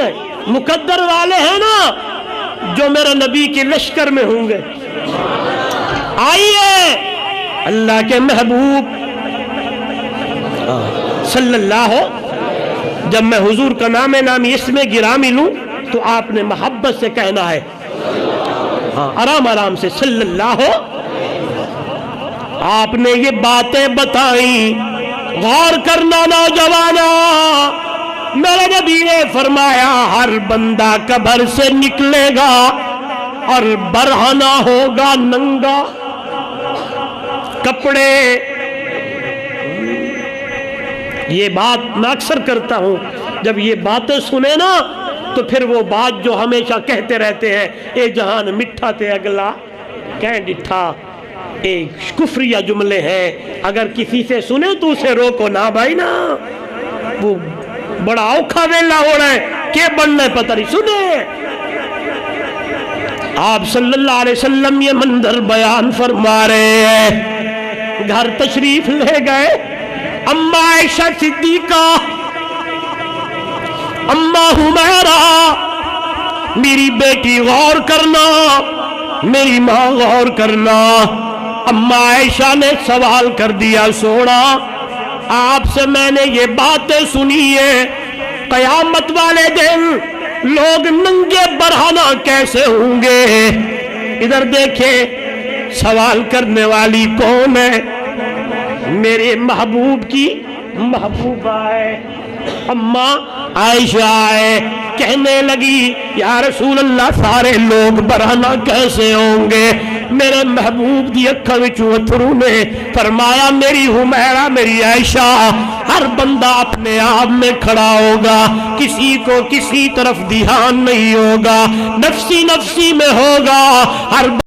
ہیں، مقدر والے ہیں نا جو میرے نبی کے لشکر میں ہوں گے۔ آئیے اللہ کے محبوب صلی اللہ ہو، جب میں حضور کا نام نامی اسم گرامی لوں تو آپ نے محبت سے کہنا ہے، آرام آرام سے، صلی اللہ ہو۔ آپ نے یہ باتیں بتائیں، غور کرنا نوجوانا، میرے نبی نے فرمایا ہر بندہ قبر سے نکلے گا اور برہنہ ہوگا، ننگا، کپڑے۔ یہ بات میں اکثر کرتا ہوں، جب یہ باتیں سنے نا تو پھر وہ بات جو ہمیشہ کہتے رہتے ہیں، اے جہان مٹھا تے اگلا کہیں ڈٹھا، ایک کفریہ جملے ہیں، اگر کسی سے سنے تو اسے روکو نہ بھائی نا، وہ بڑا اوکھا ویلا ہو رہا ہے کہ بننے پتہ نہیں، سنے۔ آپ صلی اللہ علیہ وسلم یہ منظر بیان فرما رہے ہیں، گھر تشریف لے گئے، اماں عائشہ صدیقہ، اماں حمیرہ، میری بیٹی غور کرنا، میری ماں غور کرنا۔ اماں عائشہ نے سوال کر دیا، سونا آپ سے میں نے یہ باتیں سنی ہے، قیامت والے دن لوگ ننگے برہنہ کیسے ہوں گے؟ ادھر دیکھیں سوال کرنے والی کون ہے؟ میرے محبوب کی محبوبہ ہے، اماں عائشہ ہے۔ کہنے لگی یا رسول اللہ سارے لوگ برہنہ کیسے ہوں گے؟ میرے محبوب دی اکھاں وچوں اتھرو نے فرمایا میری حمیرہ، میری عائشہ، ہر بندہ اپنے آپ میں کھڑا ہوگا، کسی کو کسی طرف دھیان نہیں ہوگا، نفسی نفسی میں ہوگا، ہر